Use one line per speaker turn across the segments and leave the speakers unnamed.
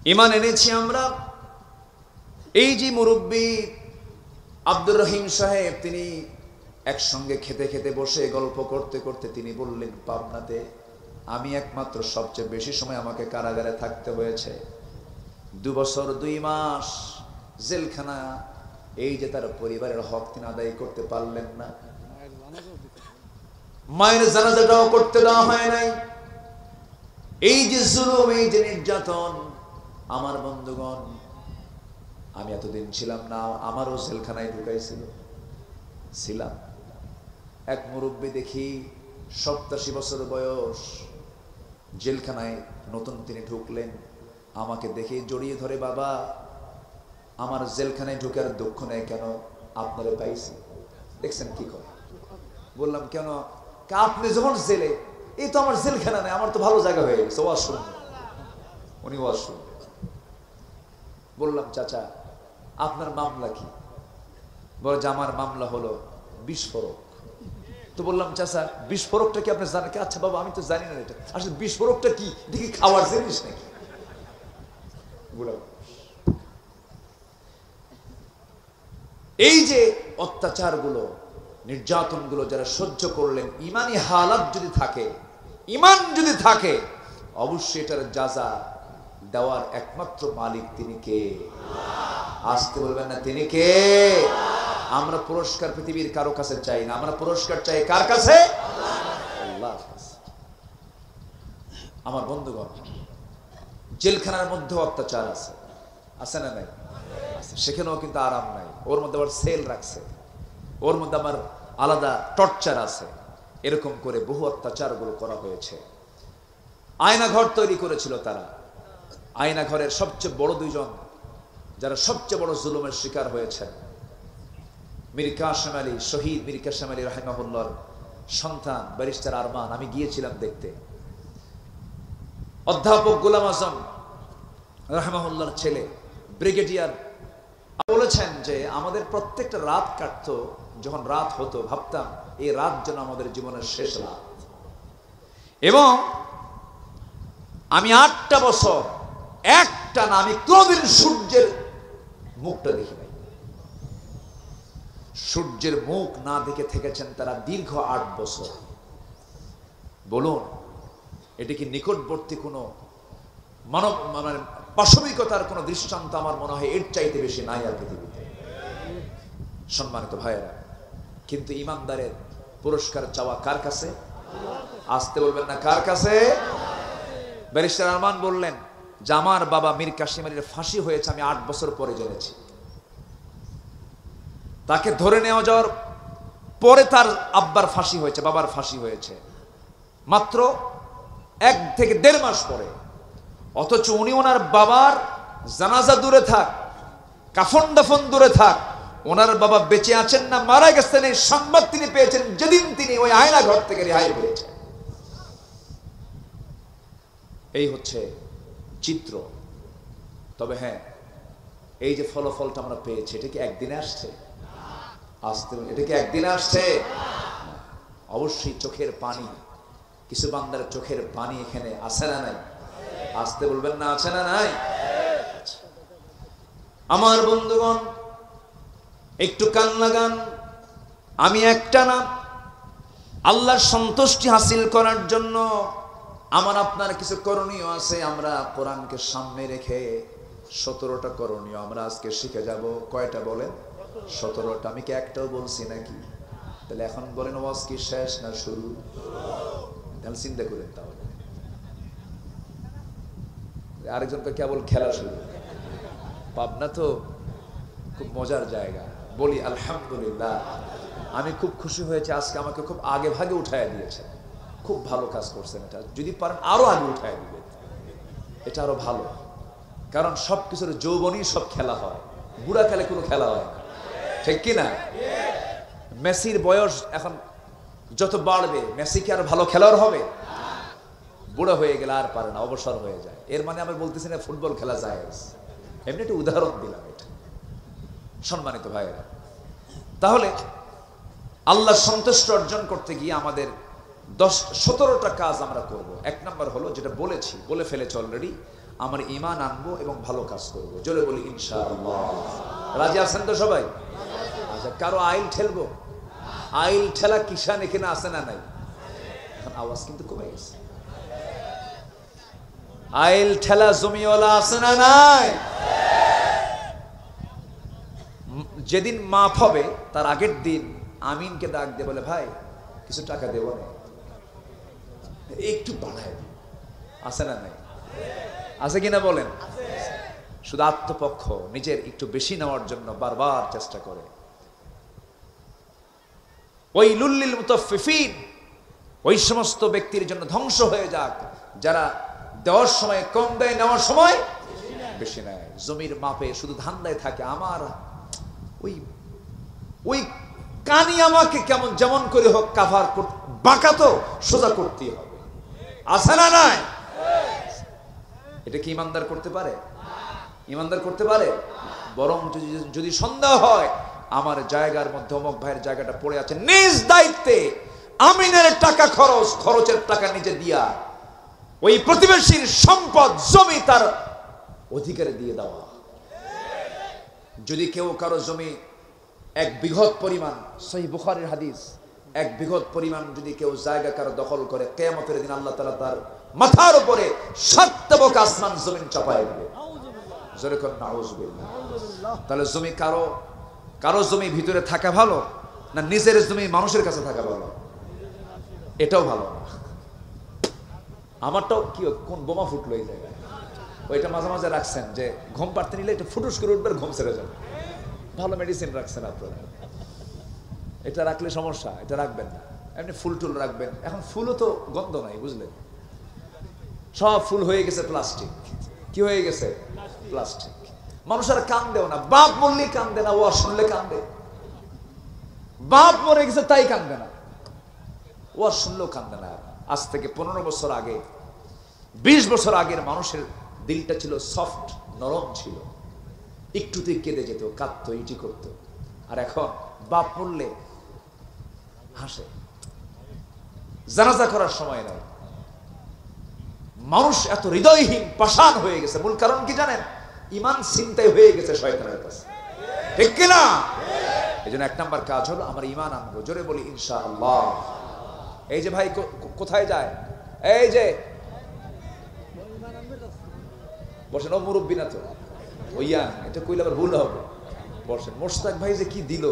ঈমান এনেছি আমরা। এই যে মুরব্বী আব্দুর রহিম সাহেব, তিনি একসঙ্গে খেতে খেতে বসে গল্প করতে করতে তিনি বললেন, পাবনাতে আমি একমাত্র সবচেয়ে বেশি সময় আমাকে কারাগারে থাকতে হয়েছে, 2 বছর 2 মাস জেলখানা। এই যে তার পরিবারের হক তিনি আদায় করতে পারলেন না, মায়ের জানাজাটাও করতে দেওয়া হয় নাই। এই যে জুলুম, এই যে নির্যাতন, আমার বন্ধুগণ, আমি এতদিন ছিলাম না, আমারও জেলখানায় ছিলাম। এক মুরব্বী দেখি 87 বছর বয়স, জেলখানায় নতুন তিনি ঢুকলেন, আমাকে দেখে জড়িয়ে ধরে, বাবা আমার জেলখানায় ঢুকার দুঃখ নেই কেন, আপনারে পাইছি। দেখছেন কি করে? বললাম কেন? আপনি যখন জেলে, এই তো আমার জেলখানা নেই, আমার তো ভালো জায়গা হয়ে গেছে, ওয়াজ শুনবেন। উনি ওয়াজ শুনবেন। বললাম চাচা আপনার মামলা কি? বলে যে আমার মামলা হলো বিস্ফোরক। তো বললাম চাচা বিস্ফোরকটা কি আপনি জানেন? আচ্ছা বাবা আমি তো জানি না এটা, আসলে বিস্ফোরকটা কি, দেখি খাওয়ার জিনিস নাকি? এই যে অত্যাচারগুলো, নির্যাতনগুলো যারা সহ্য করলেন, ইমানি হালাত যদি থাকে, ইমান যদি থাকে, অবশ্যই এটার যাজা দেওয়ার একমাত্র মালিক তিনি কে? আসতে বলবেন না, তিনি কে? আমরা পুরস্কার পৃথিবীর কারো কাছে চাই না, আমরা পুরস্কার চাই কার কাছে? আল্লাহর কাছে। আমার বন্ধুগণ, জেলখানার মধ্যে অত্যাচার আছে, আছে না নাই? সেখানেও কিন্তু আরাম নাই। ওর মধ্যে আবার সেল রাখছে, ওর মধ্যে আবার আলাদা টর্চার আছে। এরকম করে বহু অত্যাচারগুলো করা হয়েছে। আয়নাঘর তৈরি করেছিল তারা। আয়নাঘরের সবচেয়ে বড় 2 জন যারা সবচেয়ে বড় জুলুমের শিকার হয়েছেন, মীর কাসেম আলী, শহীদ মীর কাসেম আলী রাহিমাহুল্লাহর সন্তান ব্যারিস্টার আরমান। আমি গিয়েছিলাম দেখতে। অধ্যাপক গোলাম আজম রাহিমাহুল্লাহর ছেলে ব্রিগেডিয়ার বলেছেন যে আমাদের প্রত্যেকটা রাত কাটতো, যখন রাত হতো ভাবতাম এই রাত যেন আমাদের জীবনের শেষ রাত। এবং আমি 8টা বছর একটা না, আমি কোনদিন সূর্যের মুখটা দেখি নাই। সূর্যের মুখ না দেখে থেকেছেন তারা দীর্ঘ 8 বছর। বলুন এটি কি নিকটবর্তী কোনো মানব মানে পাশবিকতার কোনো দৃষ্টান্ত? আমার মনে হয় এর চাইতে বেশি নাই আর পৃথিবীতে। সম্মানিত ভাইয়েরা, কিন্তু ইমানদারের পুরস্কার চাওয়া কার কাছে? আসতে বলবেন না, কার কাছে? ব্যারিস্টার আরমান বললেন যে আমার বাবা মীর কাসেম আলীর ফাঁসি হয়েছে আমি 8 বছর পরে জেনেছি। তাকে ধরে নেওয়া যাওয়ার পরে তার আব্বার ফাঁসি হয়েছে, বাবার ফাঁসি হয়েছে মাত্র 1 থেকে 1.5 মাস পরে। অথচ উনি ওনার বাবার জানাজা দূরে থাক, কাফন দাফন দূরে থাক, ওনার বাবা বেঁচে আছেন না মারা গেছেন এই সংবাদ তিনি পেয়েছেন যেদিন তিনি ওই আয়না ঘর থেকে রেহাই পেয়েছেন। এই হচ্ছে চিত্র। তবে হ্যাঁ, এই যে ফলাফলটা আমরা পেয়েছি, এটা কি একদিনে আসছে? এটা কি একদিনে আসছে? অবশ্যই চোখের পানি, কিছু বান্দার চোখের পানি এখানে আছে না নাই? আসতে বলবেন না, আছে না নাই? আমার বন্ধুগণ একটু কান লাগান। আমি একটা না, আল্লাহর সন্তুষ্টি হাসিল করার জন্য আমার আপনার কিছু করণীয় আছে। আমরা কোরআনকে সামনে রেখে 17টা করণীয় আমরা আজকে শিখে যাব। কয়টা বলেন? 17টা। আমি কি একটাও বলছি নাকি? তাহলে এখন বলেন ওয়াজ কি শেষ না শুরু? তাহলে চিন্তা করেন। তাহলে আরেকজনকে কেবল খেলা শুরু। পাবনা তো খুব মজার জায়গা। বলি আলহামদুলিল্লাহ, আমি খুব খুশি হয়েছে আজকে আমাকে খুব আগে ভাগে উঠায় দিয়েছে। খুব ভালো কাজ করছেন। এটা যদি পারেন আরো আগে উঠায় দিবেন, এটা আরো ভালো। কারণ সবকিছুর যৌবনই সব খেলা হয়, বুড়া কালে কোনো খেলা হয় না, ঠিক কিনা? মেসির বয়স এখন যত বাড়বে, মেসি কি আর ভালো খেলোয়াড় হবে? বুড়া হয়ে গেলে আর পারে না, অবসর হয়ে যায়। এর মানে আমি বলতেছি না ফুটবল খেলা যায়, এমনি একটা উদাহরণ দিলাম এটা। সম্মানিত ভাইয়েরা, তাহলে আল্লাহ সন্তুষ্ট অর্জন করতে গিয়ে আমাদের 17টা কাজ আমরা করব। 1 নম্বর হলো যেটা বলে ফেলেছি অলরেডি, আমার ঈমান আনবো এবং ভালো কাজ করব। জোরে বলি ইনশাআল্লাহ। রাজি আছেন তো সবাই? আচ্ছা, কারো আইল ঠেলবো? আইল ঠেলা কিষান এখানে আছে না নাই? এখন আওয়াজ কিন্তু কমে গেছে। আইল ঠেলা জমিওয়ালা আছে না নাই? যেদিন মাপ হবে তার আগের দিন আমিনকে ডাক দিয়ে বলে, ভাই কিছু টাকা দেবো না, একটু বাড়ায়। আছে না নাই? আছে কিনা বলেন? শুধু আত্মপক্ষ নিজের একটু বেশি নেওয়ার জন্য বারবার চেষ্টা করে। ওয়াইলুল লিল মুতাফফিফিন, ওই সমস্ত ব্যক্তির জন্য ধ্বংস হয়ে যাক যারা দেওয়ার সময় কম দেয়, নেওয়ার সময় বেশি নেয়। জমির মাপে শুধু ধান্দায় থাকে, আমার ওই কানি আমাকে কেমন যেমন করে হোক কাভার বাঁকা তো সোজা করতেই হবে। আছে না নাই? এটা কি ইমানদার করতে পারে? ইমানদার করতে পারে? বরং যদি সন্দেহ হয় আমার জায়গার মধ্যে অমুক ভাইয়ের জায়গাটা পড়ে আছে, নিজ দায়িত্বে আমিনের টাকা খরচের টাকা নিজে দিয়া ওই প্রতিবেশীর সম্পদ জমি তার অধিকারে দিয়ে দেওয়া। যদি কেউ কারো জমি 1 বিঘত পরিমাণ, সহিহ বুখারীর হাদিস, 1 বিঘত পরিমাণ যদি কেউ জায়গা কারো দখল করে, কিয়ামতের দিন আল্লাহ তাআলা তার মাথার উপরে 7 তবক আসমান জমিন চাপায় দিবে। জোরে কোন নাউজুবিল্লাহ। তাহলে জমি কারো জমি ভিতরে থাকা ভালো না নিজের জমি মানুষের কাছে থাকা ভালো? এটাও ভালো না। আমারটাও কি কোন বোমা ফুটলো এই জায়গায়, ওইটা মাঝে মাঝে রাখছেন যে ঘুম পাড়তে নিলে এটা ফুটুস করে উঠবে, ঘুম ছেড়ে যাবে। ভালো মেডিসিন রাখছেন আপনারা, এটা রাখলে সমস্যা, এটা রাখবেন না। এমনি ফুল টুল রাখবেন। এখন ফুলও তো গন্ধ নাই, বুঝলেন? সব ফুল হয়ে গেছে প্লাস্টিক। কি হয়ে গেছে? প্লাস্টিক। মানুষ আর কান্দেও না। বাপ মরলে কান্দে না, ও শুনলে কান্দে। বাপ মরে গেছে তাই কান্দে না, ও শুনলেও কান্দে না। আজ থেকে 15 বছর আগে, 20 বছর আগের মানুষের দিলটা ছিল সফট, নরম ছিল, একটুতে কেঁদে যেত, কাঁদতো, ইটি করতো। আর এখন বাপ মরলে হাসে, জানাজা করার সময় নাই। মানুষ এত হৃদয়হীন, পাষাণ হয়ে গেছে। মূল কারণ কি জানেন? ঈমান ছিনতাই হয়ে গেছে শয়তানের কাছে, ঠিক কিনা? এই জন্য 1 নাম্বার কাজ হলো আমার ঈমান আনবো। জোরে বলি ইনশাআল্লাহ। এই যে ভাই কোথায় যায়? এই যে বসেন, ও মুরব্বী না তো, ওইয়া এটা কইলে আবার ভুল হবে। বসেন। মোশতাক ভাই যে কি দিল,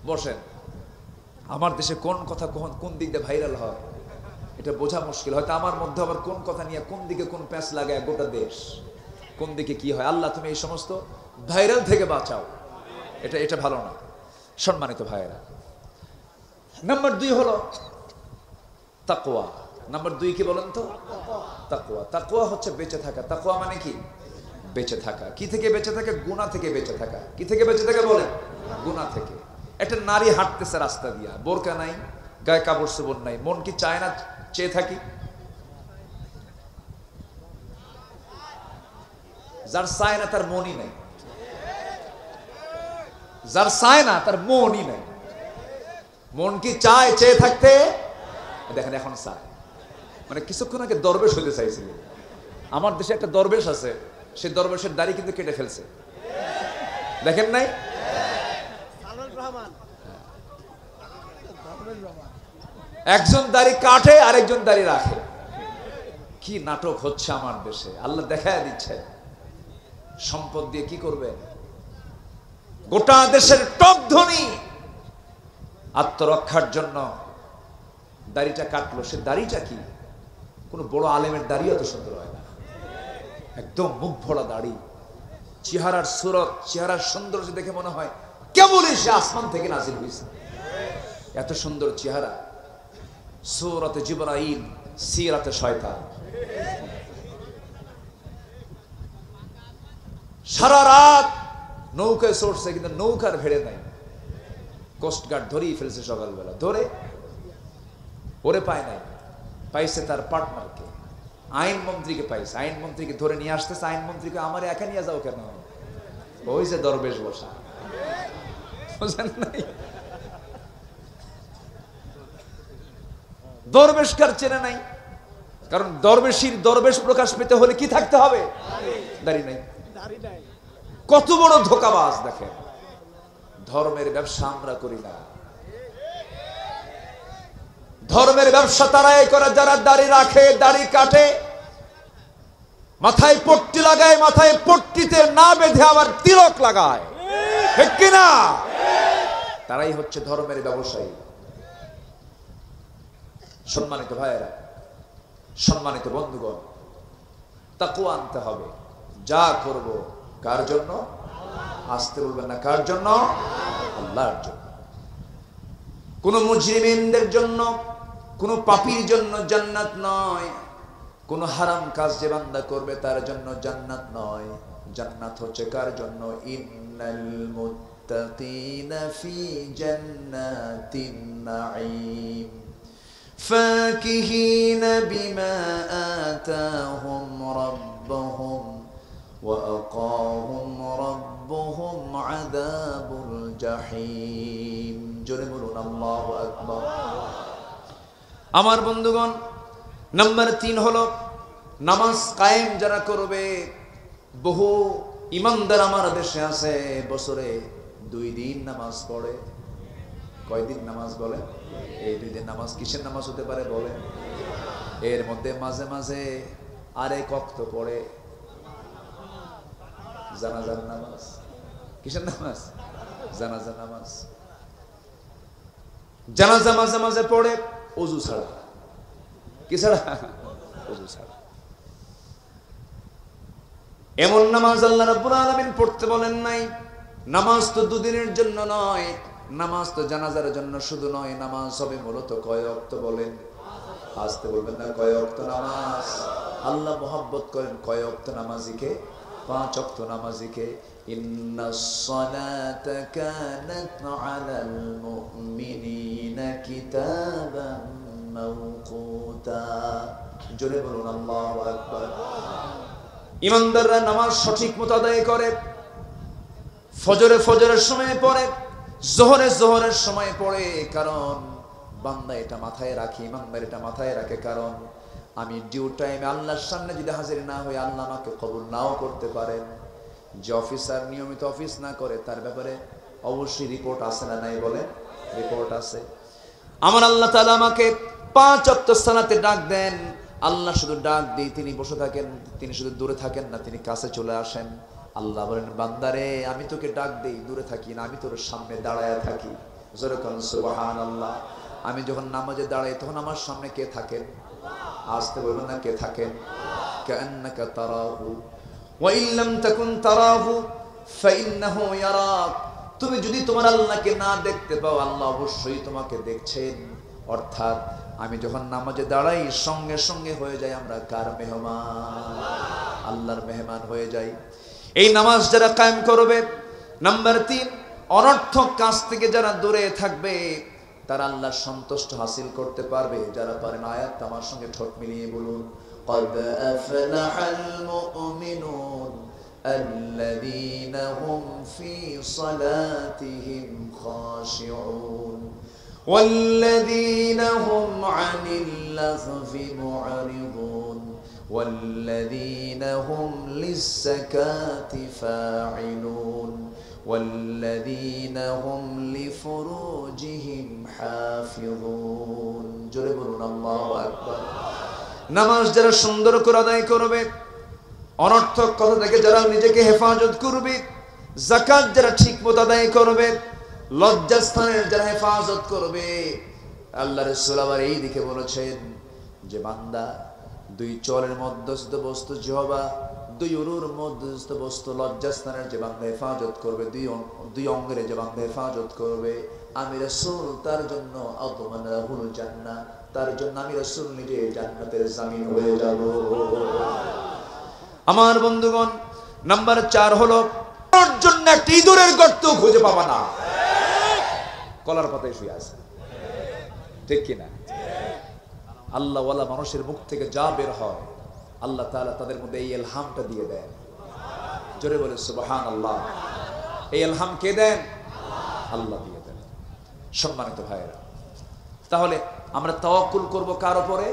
বসেন। আমার দেশে কোন কথা কখন কোন দিক দিয়ে ভাইরাল হয় এটা বোঝা মুশকিল। হয়তো আমার মধ্যে আবার কোন কথা নিয়ে কোন দিকে কোন প্যাঁচ লাগায় গোটা দেশ, কোন দিকে কি হয়। আল্লাহ তুমি এই সমস্ত ভাইরাল থেকে বাঁচাও। এটা ভালো না। সম্মানিত ভাইয়েরা, নাম্বার 2 হলো তাকওয়া। নাম্বার 2 কি বলেন তো? তাকওয়া। তাকওয়া হচ্ছে বেঁচে থাকা। তাকওয়া মানে কি? বেঁচে থাকা। কি থেকে বেঁচে থাকে? গুনাহ থেকে বেঁচে থাকা। কি থেকে বেঁচে থাকে বলেন? গুনাহ থেকে। একটা নারী হাঁটতেছে রাস্তা দিয়া, বোরকা নাই, গায়ে কাপড় চোপড় নাই, মন কি চায় না চেয়ে থাকি? যার চায় না তার মনই নাই, যার চায় না তার মনই নাই। মন কি চায় চেয়ে থাকতে? দেখেন এখন চায়। মানে কিছুক্ষণ আগে দরবেশ হইতে চাইছিল। আমার দেশে একটা দরবেশ আছে, সে দরবেশের দাড়ি কিন্তু কেটে ফেলছে, দেখেন নাই? একজন দাড়ি কাটে, আরেকজন দাড়ি রাখে। কি নাটক হচ্ছে আমার দেশে, আল্লাহ দেখায় দিচ্ছে। সম্পদ দিয়ে কি করবে? গোটা দেশের টপ ধনী আত্মরক্ষার জন্য দাড়িটা কাটলো। সে দাড়িটা কি? কোন বড় আলেমের দাড়ি এত সুন্দর হয় না, একদম মুখ ভরা দাড়ি, চেহারার সুরত, চেহারার সৌন্দর্য দেখে মনে হয় কেবলই সে আসমান থেকে নাজিল হয়েছে। এত সুন্দর চেহারা। সূরাতে জিবরাইল, সিরাতে শয়তান। সারা রাত নৌকায় চড়ছে, কিন্তু নৌকার ভেড়ে নাই। কোস্টগার্ড ধরেই ফেলছে সকালবেলা, ধরে ওরে পায় নাই, পাইছে তার পার্টনারকে, আইনমন্ত্রীকে পাইছে। আইনমন্ত্রীকে ধরে নিয়ে আসতেছে। আইনমন্ত্রীকে আমার একা নিয়ে যাও কেন? ওই যে দরবেশ বসা, বুঝেন নাই? দরবেশ কার চেনে নাই? কারণ দরবেশীর দরবেশ প্রকাশ পেতে হলে কি থাকতে হবে? দাড়ি নাই। কত বড় ধোঁকাবাজ দেখেন। ধর্মের ব্যবসা আমরা করি না। ধর্মের ব্যবসা তারাই করে যারা দাড়ি রাখে, দাড়ি কাটে, মাথায় পট্টি লাগায়, মাথায় পট্টিতে না বেঁধে আবার তিলক লাগায়, ঠিক কিনা? তারাই হচ্ছে ধর্মের ব্যবসায়ী। সম্মানিত ভাইয়েরা, সম্মানিত বন্ধুগণ, তাকওয়া আনতে হবে। যা করব কার জন্য? আসতে বলবেন না, কার জন্য? আল্লাহর জন্য। কোন মুজরিমিনদের জন্য, কোন পাপীর জন্য জান্নাত নয়। কোন হারাম কাজ যে বান্দা করবে তার জন্য জান্নাত নয়। জান্নাত হচ্ছে কার জন্য? ইন্নাল মুত্তাকিনা ফি জান্নাতিন নাঈম ফাকিহিনা বিমা আতাহুম রাব্বুহুম ওয়া আকাহুম রাব্বুহুম আযাবুল জাহিম। জোরে বলুন আল্লাহু আকবার। আমার বন্ধুগণ, নাম্বার 3 হলো নামাজ কায়েম যারা করবে। বহু ইমানদার আমার দেশে আছে, বছরে 2 দিন নামাজ পড়ে। কয়দিন নামাজ বলে? এই 2 দিন নামাজ কিসের নামাজ হতে পারে বলে? এর মধ্যে মাঝে মাঝে আরেক ওয়াক্ত পড়ে জানাজার নামাজ। কিসের নামাজ? জানাজার নামাজ। জানাজা মাঝে মাঝে পড়ে ওযু ছাড়া। কি ছাড়া? ওযু ছাড়া। এমন নামাজ আল্লাহ রাব্বুল আলামিন পড়তে বলেন নাই। নামাজ তো 2 দিনের জন্য নয়, নামাজ তো জানাজার জন্য শুধু নয়। নামাজ হবে মূলত কয় ওয়াক্ত বলেন? আসতে বলবেন না, কয় ওয়াক্ত নামাজ? আল্লাহ মোহাব্বত করেন কয় ওয়াক্ত নামাজিকে? 5 ওয়াক্ত নামাজিকে। ইন্নাস সালাতা কানাত আলাল মুমিনিনা কিতাবান মাওকুতা। জোরে বলুন আল্লাহু আকবার। ইমানদাররা নামাজ সঠিক মতো আদায় করে। ফজরের সময় পড়ে, জোহরের সময় পড়ে। কারণ বান্দা এটা মাথায় রাখে, ইমানদার এটা মাথায় রাখে, কারণ আমি ডিউ টাইমে আল্লাহর সামনে যদি হাজির না হই, আল্লাহ আমাকে কবুল নাও করতে পারেন। যে অফিসার নিয়মিত অফিস না করে তার ব্যাপারে অবশ্যই রিপোর্ট আছে না নাই? বলে রিপোর্ট আছে। আমার আল্লাহ তাআলা আমাকে 5 ওয়াক্ত সালাতে ডাক দেন। আল্লাহ শুধু ডাক দিই, তিনি বসে থাকেন, তিনি শুধু দূরে থাকেন না, তিনি কাছে চলে আসেন। আল্লাহ বলেন, বান্দারে আমি তোকে ডাক দেই, দূরে থাকি না, আমি তোর সামনে দাঁড়ায় থাকি। জোরে বলুন সুবহানাল্লাহ। আমি যখন নামাজে দাঁড়াই তখন আমার সামনে কে থাকেন? আসতে বলবেন না, কে থাকেন? কান্নাকা তারাহু ওয়া ইল্লাম তাকুন তারাহু ফাইন্নাহু ইয়ারাক। তুমি যদি তোমার আল্লাহকে না দেখতে পাও, আল্লাহ অবশ্যই তোমাকে দেখছেন। অর্থাৎ আমি যখন নামাজে দাঁড়াই সঙ্গে সঙ্গে হয়ে যায় আমরা কার মেহমান? আল্লাহর মেহমান হয়ে যাই। এই নামাজ যারা কায়েম করবে, নাম্বার 3, অনর্থক কাজ থেকে যারা দূরে থাকবে তারা আল্লাহর সন্তুষ্ট হাসিল করতে পারবে। যারা পারেন আয়াত আমার সঙ্গে ঠোঁট মিলিয়ে বলুন, قد أفلح المؤمنون الذين هم في صلاتهم خاشعون والذين هم عن اللغو معرضون والذين هم للزكاة فاعلون والذين هم لفروجهم حافظون। জোরে বলুন আল্লাহু আকবার। নামাজ যারা সুন্দর করে আদায় করবে, অনর্থক কথা থেকে যারা নিজেকে হেফাজত করবে, যাকাত যারা ঠিকমতো আদায় করবে, লজ্জাস্থানের যারা হেফাজত করবে, আল্লাহ রাসূল আবার এই দিকে বলেছেন যে বান্দা 2 চলের মধ্যস্থ বস্তু জিহ্বা, 2 উরুর মধ্যস্থ বস্তু লজ্জাস্থানের যে বান্দা হেফাজত করবে, 2 অঙ্গের যে বান্দা হেফাজত করবে, আমি রাসূল তার জন্য আদমানাহুল জান্নাহ, তার জন্য আমি রাসূল নিজে জান্নাতের জামিন হয়ে যাব। আমার বন্ধুগণ, নাম্বার 4 হলো ওর জন্য একটা ইঁদুরের গর্ত খুঁজে পাবা না। কলার পাতায় শুয়ে আছে, ঠিক কিনা? আল্লাহ ওয়ালা মানুষের মুখ থেকে যা বের হয় আল্লাহ তাআলা তাদের মধ্যে এই ইলহামটা দিয়ে দেন। জোরে বলে সুবহানাল্লাহ। এই ইলহাম কে দেন? আল্লাহ দিয়ে দেন। সম্মানিত ভাইরা, তাহলে আমরা তাওয়াক্কুল করব কার উপরে?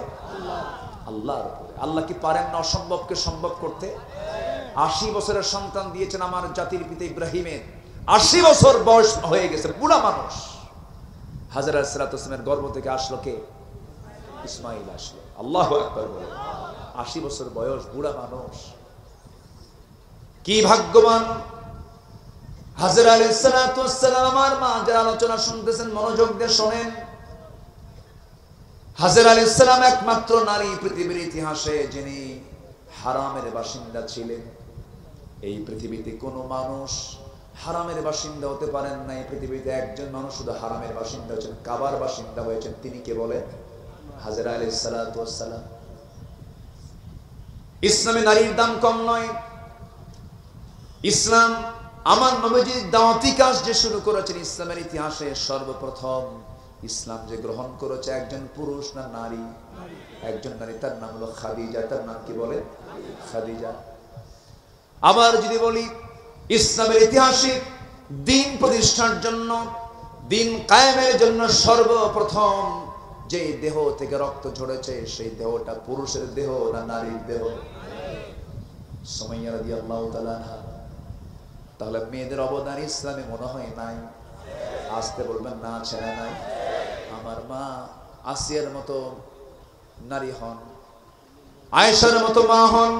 আল্লাহর উপরে। আল্লাহ কি পারেন না অসম্ভবকে সম্ভব করতে? 80 বছরের সন্তান দিয়েছেন আমার জাতির পিতা ইব্রাহিমের। 80 বছর বয়স হয়ে গেছে, বুড়া মানুষ। হাজরা আলাইহিস সালাতু ওয়াস সালামের গর্ভ থেকে আসলো কে? ইসমাইল আসলো। আল্লাহু আকবার বলে। 80 বছর বয়স, বুড়া মানুষ। কি ভাগ্যবান হাজরা আলাইহিস সালাতু ওয়াস সালাম। আমার মা যারা আলোচনা শুনতেছেন মনোযোগ দিয়ে শোনেন। হাজরা আলাইহিস সালাম একমাত্র নারী পৃথিবীর ইতিহাসে যিনি হারামের বাসিন্দা ছিলেন। এই পৃথিবীতে কোনো মানুষ হারামের বাসিন্দা হতে পারেন না। এই পৃথিবীতে একজন মানুষ শুধু হারামের বাসিন্দা হয়েছেন, কাবার বাসিন্দা হয়েছেন। তিনি কে বলেন? হাজরা আলাইহিস সালাতু ওয়াস সালাম। ইসলামে নারীর দাম কম নয়। ইসলাম আমার নবীজির দাওয়াতি কাজ যে শুরু করেছেন ইসলামের ইতিহাসে সর্বপ্রথম ইসলাম যে গ্রহণ করেছে একজন পুরুষ না নারী? একজন নারী, তার নাম হলো খাদিজা। তার নাম কি বলে? খাদিজা। আবার যদি বলি ইসলামের ইতিহাসে দ্বীন প্রতিষ্ঠার জন্য, দ্বীন কায়েমের জন্য সর্বপ্রথম যে দেহ থেকে রক্ত ঝরেছে সেই দেহটা পুরুষের দেহ না নারীর দেহ? সুমাইয়া রাদিয়াল্লাহু তাআলা আনহা। তাহলে মেয়েদের অবদান ইসলামে মনে হয় নাই? আসতে বলবেন না, ছেড়ে নাই। আমার মা আসিয়ার মতো নারী হন, আয়েশার মতো মা হন,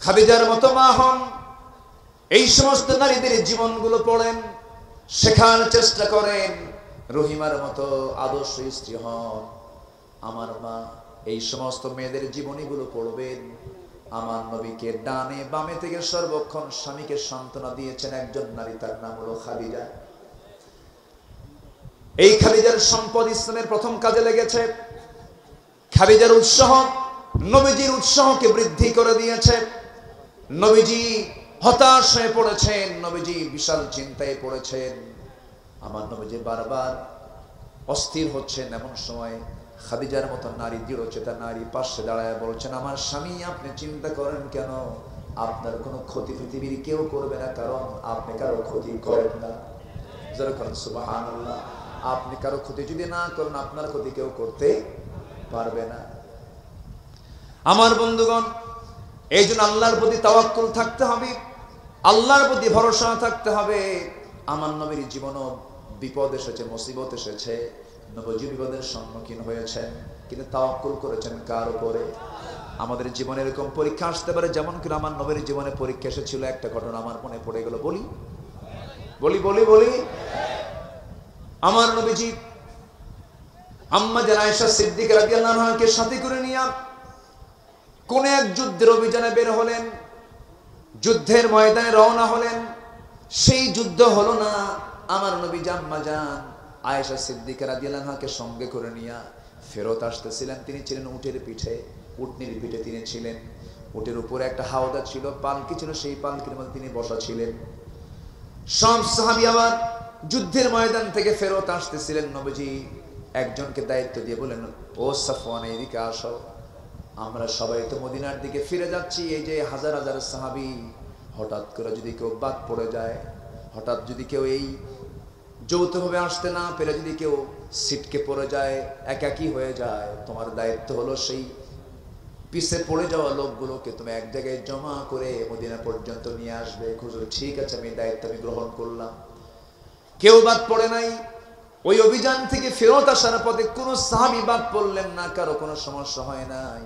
খাদিজার মতো মা হন। এই সমস্ত নারীদের জীবনগুলো পড়েন, শেখার চেষ্টা করেন। রহিমার মতো আদর্শ স্ত্রী হন। আমার মা এই সমস্ত মেয়েদের জীবনীগুলো পড়বেন। আমার নবীকে ডানে বামে থেকে সর্বক্ষণ স্বামীকে সান্ত্বনা দিয়েছেন একজন নারী, তার নাম হলো খাদিজা। এই খাদিজার সম্পদ ইসলামের প্রথম কাজে লেগেছে। খাদিজার উৎসাহ নবীজির উৎসাহকে বৃদ্ধি করে দিয়েছে। নবীজি হতাশ হয়ে পড়েছেন, নবীজি বিশাল চিন্তায় পড়েছেন। আমার নবীজি বারবার অস্থির হচ্ছেন। এমন সময় খাদিজার মতো নারী, দৃঢ়চেতা নারী পাশে দাঁড়ায় বলছেন, আমার স্বামী আপনি চিন্তা করেন কেন? আপনার কোনো ক্ষতি পৃথিবীর কেউ করবে না, কারণ আপনি কারো ক্ষতি করেন না। যারা করেন সুবহানাল্লাহ। আপনি কারো ক্ষতি যদি না করেন আপনার ক্ষতি কেউ করতে পারবে না। আমার বন্ধুগণ, এই জন্য আল্লাহর প্রতি তাওয়াক্কুল থাকতে হবে, আল্লাহর প্রতি ভরসা থাকতে হবে। আমার নবীর জীবনও বিপদ এসেছে, মুসিবত এসেছে, নবীজি বিপদের সম্মুখীন হয়েছেন, কিন্তু তাওয়াক্কুল করেছেন কার উপরে? আমাদের জীবনে এরকম পরীক্ষা আসতে পারে, যেমন কি আমার নবীর জীবনে পরীক্ষা এসেছিল। একটা ঘটনা আমার মনে পড়ে গেল, বলি বলি বলি বলি আমার নবীজি আম্মা জান আয়েশা সিদ্দিকা রাদিয়াল্লাহু আনহাকে সাথে করে নিয়ে কোন এক যুদ্ধের অভিযানে বের হলেন, যুদ্ধের ময়দানে রওনা হলেন। সেই যুদ্ধ হলো না। আমার নবী আম্মা জান আয়েশা সিদ্দিকা রাদিয়াল্লাহু আনহাকে সঙ্গে করে নিয়ে ফেরত আসতেছিলেন। তিনি ছিলেন উটের পিঠে, উটনির পিঠে তিনি ছিলেন। উটের উপরে একটা হাওদা ছিল, পালকি ছিল, সেই পালকির মধ্যে তিনি বসা ছিলেন। সব সাহাবী আবার যুদ্ধের ময়দান থেকে ফেরত আসতেছিলেন। নবীজি একজনকে দায়িত্ব দিয়ে বলেন, ও সাফওয়ান এদিকে আসো, আমরা সবাই তো মদিনার দিকে ফিরে যাচ্ছি। এই যে হাজার হাজার সাহাবী, হঠাৎ করে যদি কেউ বাদ পড়ে যায়, হঠাৎ যদি কেউ এই যৌথভাবে আসতে না পেরে যদি কেউ সিটকে পড়ে যায়, একাকী হয়ে যায়, তোমার দায়িত্ব হলো সেই পিছে পড়ে যাওয়া লোকগুলোকে তুমি এক জায়গায় জমা করে মদিনা পর্যন্ত নিয়ে আসবে। হুজুর ঠিক আছে, আমি দায়িত্ব আমি গ্রহণ করলাম। কেউ বাদ পড়ে নাই। ওই অভিযান থেকে ফেরত আসার পথে কোনো সাহাবী বাদ পড়লেন না, কারো কোনো সমস্যা হয় নাই।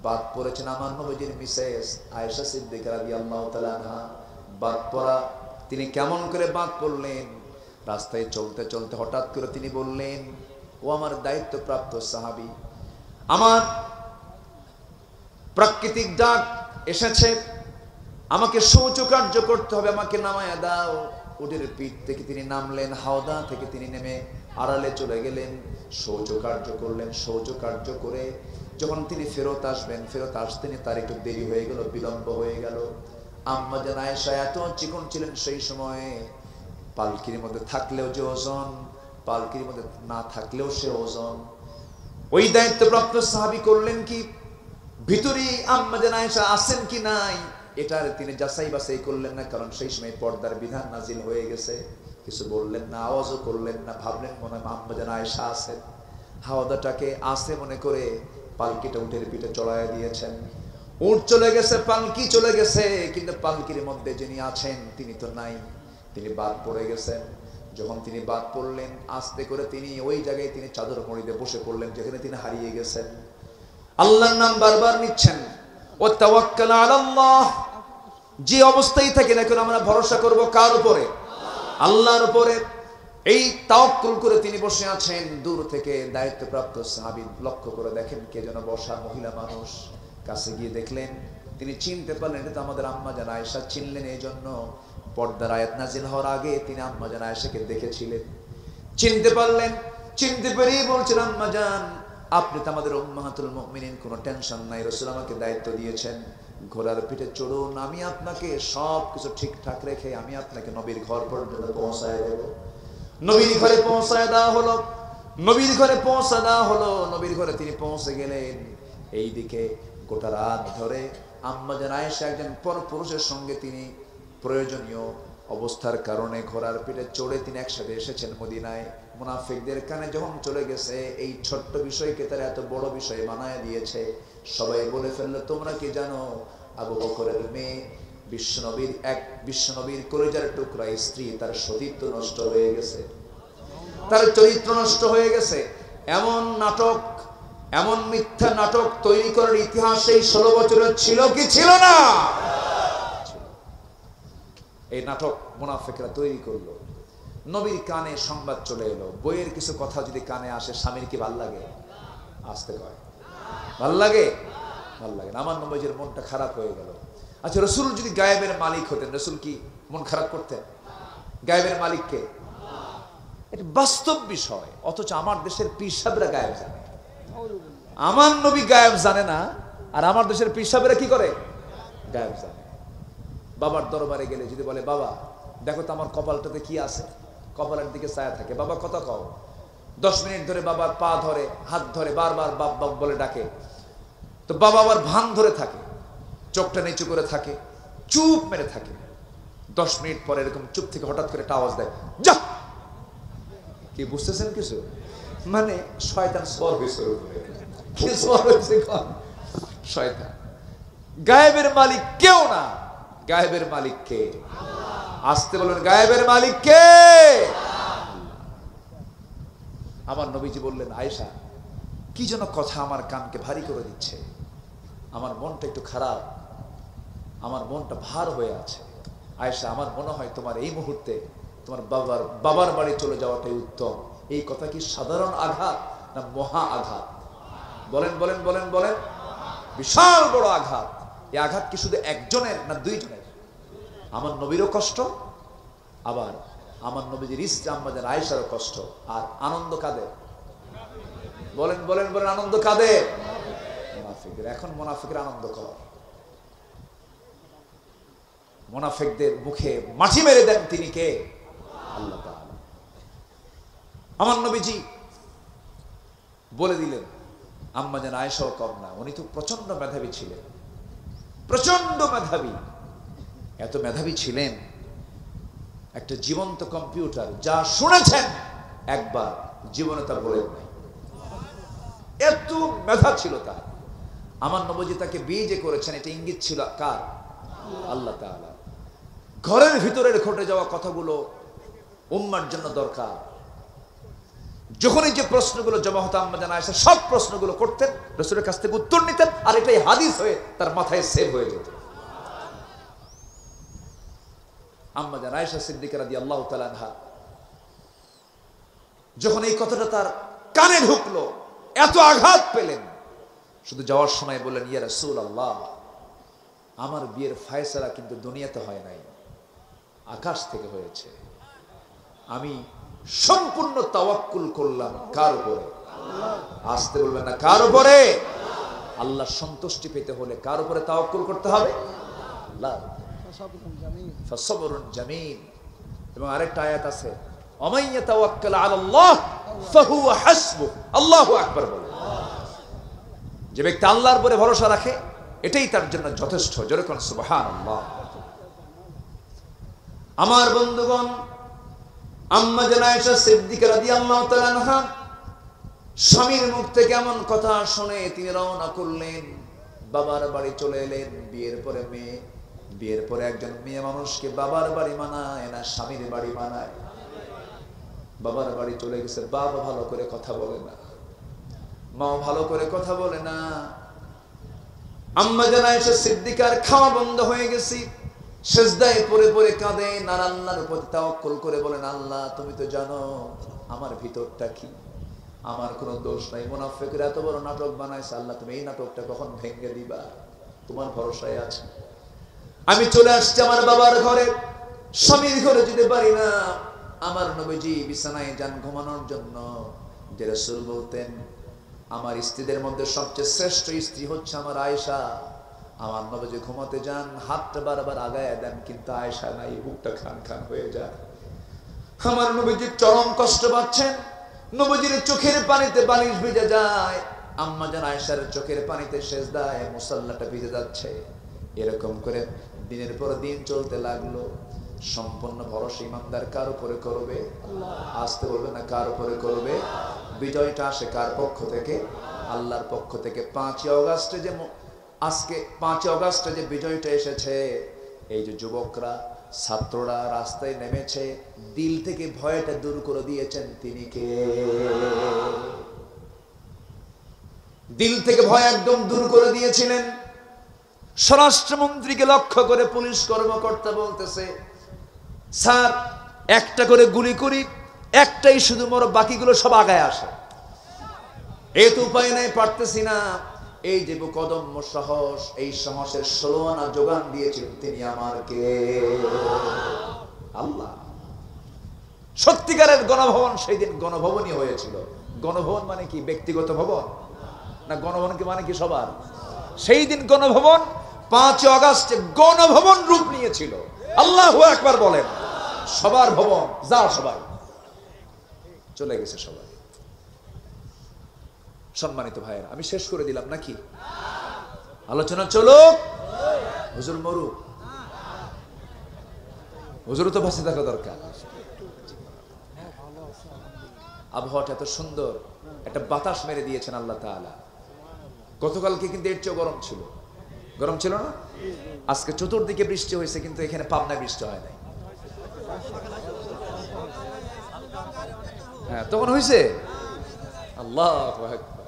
বাদ পড়েছেন আমার নবীজির মিসেস আয়েশা সিদ্দিকা রাদিয়াল্লাহু তাআলা আনহা। বাদ পড়া, তিনি কেমন করে বাদ পড়লেন? রাস্তায় চলতে চলতে হঠাৎ করে তিনি বললেন, ও আমার দায়িত্বপ্রাপ্ত সাহাবী, আমার প্রাকৃতিক ডাক এসেছে, আমাকে শৌচকার্য করতে হবে, আমাকে নামায়া দাও। উটের পিঠ থেকে তিনি নামলেন, হাওদা থেকে তিনি নেমে আড়ালে চলে গেলেন, শৌচকার্য করলেন। শৌচকার্য করে যখন তিনি ফেরত আসবেন, ফেরত আসতেনি তার একটু দেরি হয়ে গেল, বিলম্ব হয়ে গেল। আম্মা জান আয়েশা এত চিকন ছিলেন সেই সময়ে, পালকির মধ্যে থাকলেও যে ওজন, পালকির মধ্যে না থাকলেও সে ওজন। ওই দায়িত্বপ্রাপ্ত সাহাবী করলেন কি, ভিতরে আম্মা জান আয়েশা আছেন কি নাই এটার তিনি যাচাই বাছাই করলেন না, কারণ সেই সময় পর্দার বিধান নাজিল হয়ে গেছে। কিছু বললেন না, আওয়াজও করলেন না, ভাবলেন মনে হয় আম্মা জান আয়েশা আছেন। হাওদাটাকে আসে মনে করে পালকিটা উটের পিঠে চড়াইয়া দিয়েছেন। উট চলে গেছে, পালকি চলে গেছে, কিন্তু পালকির মধ্যে যিনি আছেন তিনি তো নাই, তিনি বাদ পড়ে গেছেন। যখন তিনি বাদ পড়লেন, আস্তে করে তিনি ওই জায়গায় তিনি চাদর মুড়িতে বসে পড়লেন যেখানে তিনি হারিয়ে গেছেন। আল্লাহর নাম বারবার নিচ্ছেন, ও তাওয়াক্কাল আলাল্লাহ। যে অবস্থায় থাকি না কেন আমরা ভরসা করব কার উপরে? আল্লাহর উপরে। এই তাওয়াক্কুল করে তিনি বসে আছেন। দূর থেকে দায়িত্বপ্রাপ্ত সাহাবী লক্ষ্য করে দেখেন কে যেন বসা, মহিলা মানুষ। কাছে গিয়ে দেখলেন, তিনি চিনতে পারলেন এটা তো আমাদের আম্মা জান আয়েশা। চিনলেন এই জন্য পর্দার আয়াত নাযিল হওয়ার আগে তিনি আম্মা জান আয়েশাকে দেখেছিলেন। চিনতে পারলেন, চিনতে পেরেই বলছেন, আম্মা জান আপনি তো আমাদের উম্মাহাতুল মুমিনিন, কোনো টেনশন নাই, রাসূল আমাকে দায়িত্ব দিয়েছেন ঘোড়ার পিঠে চড়ুন, আমি আপনাকে সব কিছু ঠিকঠাক রেখে আমি আপনাকে নবীর ঘর পর্যন্ত পৌঁছায় দেব। নবীর ঘরে পৌঁছায় দেওয়া হলো, নবীর ঘরে পৌঁছা দেওয়া হলো। নবীর ঘরে তিনি পৌঁছে গেলেন। এইদিকে গোটা রাত ধরে আম্মা জান আয়েশা একজন পরপুরুষের সঙ্গে তিনি প্রয়োজনীয় অবস্থার কারণে ঘোড়ার পিঠে চড়ে তিনি একসাথে এসেছেন মদিনায়। মুনাফিকদের কানে যখন চলে গেছে এই ছোট্ট বিষয়কে তারা এত বড় বিষয় বানায় দিয়েছে। সবাই বলে ফেললো, তোমরা কি জানো আবু বকরের মেয়ে বিশ্বনবীর কলিজার টুকরা স্ত্রী, তার সতীত্ব নষ্ট হয়ে গেছে, তার চরিত্র নষ্ট হয়ে গেছে। এমন নাটক, এমন মিথ্যা নাটক তৈরি করার ইতিহাস এই 16 বছরের ছিল কি ছিল না? এই নাটক মুনাফিকরা তৈরি করলো। নবীর কানে সংবাদ চলে এলো, বইয়ের কিছু কথা যদি কানে আসে স্বামীর কি ভাল লাগে? আসতে কয় ভাল লাগে? ভাল লাগে না। আমার নবীজির মনটা খারাপ হয়ে গেল। আচ্ছা, রাসূল যদি গায়েবের মালিক হতেন, রাসূল কি মন খারাপ করতেন? গায়েবের মালিক কে? এটা বাস্তব বিষয়। অথচ আমার দেশের পীর সাহেবরা গায়েব জানে। আমার নবী গায়েব জানে না, আর আমার দেশের পীর সাহেবরা কি করে? গায়েব জানে। বাবার দরবারে গেলে যদি বলে, বাবা দেখো তো আমার কপালটাতে কি আছে, কপালের দিকে ছায়া থাকে, বাবা কথা কও। 10 মিনিট ধরে বাবার পা ধরে, হাত ধরে, বারবার বাপ বাপ বলে ডাকে। তো বাবা আবার ভান ধরে থাকে, চোখটা নিচু করে থাকে, চুপ মেরে থাকে। 10 মিনিট পরে এরকম চুপ থেকে হঠাৎ করে একটা আওয়াজ দেয়, যা। কি বুঝতেছেন কিছু? মানে শয়তান সওয়ার হয়েছে, কি সওয়ার হয়েছে? শয়তান। গায়েবের মালিক কেউ না, গায়েবের মালিক কে? আসতে বলেন, গায়েবের মালিক কে? আমার নবীজি বললেন, আয়েশা কি যেন কথা আমার কানকে ভারী করে দিচ্ছে, আমার মনটা একটু খারাপ, আমার মনটা ভার হয়ে আছে। আয়েশা, আমার মনে হয় তোমার এই মুহূর্তে তোমার বাবার বাড়ি চলে যাওয়াটাই উত্তম। এই কথা কি সাধারণ আঘাত না মহা আঘাত? বলেন বলেন বলেন বলেন। বিশাল বড় আঘাত। এই আঘাত কি শুধু একজনের না 2 জনের? আমার নবীরও কষ্ট, আবার আমার নবীজির স্ত্রী আম্মা জান আয়েশারও কষ্ট। আর আনন্দ কাদের? বলেন বলেন বলেন, আনন্দ কাদের? মুনাফিকদের। এখন মুনাফিকদের আনন্দ কর, মুনাফিকদের মুখে মাটি মেরে দেন তিনি কে? আল্লাহ তাআলা। আমার নবীজি বলে দিলেন, আম্মা জান আয়েশাও কম না, উনি তো প্রচন্ড মেধাবী ছিলেন, প্রচন্ড মেধাবী। এত মেধাবী ছিলেন, একটা জীবন্ত কম্পিউটার, যা শুনেছেন একবার জীবনে তা বলেন নাই, এত মেধা ছিল তার। আমার নবীজি তাকে বিয়ে যে করেছেন এটা ইঙ্গিত ছিল কার? আল্লাহ তাআলা। ঘরের ভিতরের ঘটে যাওয়া কথাগুলো উম্মার জন্য দরকার। যখনই যে প্রশ্নগুলো জমা হতো আম্মা জান আয়েশা সব প্রশ্নগুলো করতেন, রাসূলের কাছ থেকে উত্তর নিতেন, আর এটাই হাদিস হয়ে তার মাথায় সেভ হয়ে যেত। আম্মা জান আয়েশা সিদ্দিকা রাদিয়াল্লাহু তাআলা আনহা যখন এই কথাটা তার কানে ঢুকলো, এত আঘাত পেলেন, শুধু যাওয়ার সময় বললেন, ইয়া রাসূলুল্লাহ, আমার বিয়ের ফয়সালা কিন্তু দুনিয়াতে হয় নাই, আকাশ থেকে হয়েছে। আমি সম্পূর্ণ তাওয়াক্কুল করলাম কার উপরে? আসতে বলবেন না, কার উপরে? আল্লাহর সন্তুষ্টি পেতে হলে কার উপরে তাওয়াক্কুল করতে হবে? আল্লাহ। ফাসবরুন জামিল। এবং আরেকটা আয়াত আছে, ওমান ইয়াতাওয়াক্কাল আলাল্লাহ ফাহুয়া হাসবুহ। আল্লাহু আকবার বলেন। যে ব্যক্তি আল্লাহর উপরে ভরসা রাখে এটাই তার জন্য যথেষ্ট। জোরে কোন সুবহানাল্লাহ। আমার বন্ধুগণ, আম্মা জান আয়েশা সিদ্দিকা রাদিয়াল্লাহু তাআলা আনহা স্বামীর মুখ থেকে এমন কথা শুনে তিনি রওনা করলেন, বাবার বাড়ি চলে এলেন। বিয়ের পরে একজন মেয়ে মানুষকে বাবার বাড়ি মানায় না, স্বামীর বাড়ি মানায়। বাবার বাড়ি চলে গেছে, বাবা ভালো করে কথা বলে না, মা ভালো করে কথা বলে না। আম্মা জান আয়েশা সিদ্দিকার খাওয়া বন্ধ হয়ে গেছে, সিজদায় পড়ে পড়ে কাঁদেন আর আল্লাহর উপর তাওয়াক্কুল করে বলেন, আল্লাহ তুমি তো জানো আমার ভিতরটা কি, আমার কোনো দোষ নাই। মুনাফিকরা এত বড় নাটক বানাইছে, আল্লাহ তুমি এই নাটকটা কখন ভেঙে দিবা, তোমার ভরসায় আছে। আমি চলে আসছি আমার বাবার ঘরে, স্বামীর ঘরে যেতে পারি না। আমার নবীজি বিছানায় যান ঘুমানোর জন্য। যে রাসূল বলতেন, আমার স্ত্রীদের মধ্যে সবচেয়ে শ্রেষ্ঠ স্ত্রী হচ্ছে আমার আয়েশা। আমার নবীজি ঘুমাতে যান, হাতটা বারবার আগায় দেন, কিন্তু আয়েশা নাই, বুকটা খান খান হয়ে যায়। আমার নবীজি চরম কষ্ট পাচ্ছেন, নবীজির চোখের পানিতে বালিশ ভিজে যায়, আম্মা জান আয়েশার চোখের পানিতে সেজদায় মুসাল্লাটা ভিজে যাচ্ছে। এরকম করে দিনের পর দিন চলতে লাগলো। সম্পূর্ণ ভরসা ইমানদার কার উপরে করবে? আসতে বলবে না, কার উপরে করবে? বিজয়টা আসে কার পক্ষ থেকে? আল্লাহর পক্ষ থেকে। 5 অগাস্টে যে আজকে 5 অগাস্টে যে বিজয়টা এসেছে, এই যে যুবকরা ছাত্ররা রাস্তায় নেমেছে, দিল থেকে ভয়টা দূর করে দিয়েছেন তিনি কে? দিল থেকে ভয় একদম দূর করে দিয়েছিলেন। স্বরাষ্ট্রমন্ত্রীকে লক্ষ্য করে পুলিশ কর্মকর্তা বলতেছে, স্যার একটা করে গুলি করি, একটাই শুধু মরো, বাকিগুলো সব আগায় আসে। এই তো উপায় নাই, পারতেছি না। এই যে কদম্য সাহস, এই সাহসের 16 আনা যোগান দিয়েছিলেন তিনি আমাকে, আল্লাহ। সত্যিকারের গণভবন সেই দিন গণভবনই হয়েছিল। গণভবন মানে কি ব্যক্তিগত ভবন না, গণভবন কি মানে কি সবার? সেই দিন গণভবন 5 অগাস্টে গণভবন রূপ নিয়েছিল। আল্লাহু আকবার বলেন। সবার ভবন, যা সবাই চলে গেছে সবাই। সম্মানিত ভাইয়েরা, আমি শেষ করে দিলাম নাকি? আলোচনা চলো। হুজুর মরু, হুজুর তো ভাসে থাকা দরকার। আবহাওয়াটা এত সুন্দর, একটা বাতাস মেরে দিয়েছেন আল্লাহ তাআলা। গতকালকে কিন্তু এর চেয়ে গরম ছিল, গরম ছিল না? আজকে চতুর্দিকে বৃষ্টি হয়েছে, কিন্তু এখানে পাবনায় বৃষ্টি হয় নাই। হ্যাঁ, তখন হয়েছে। আল্লাহু আকবার,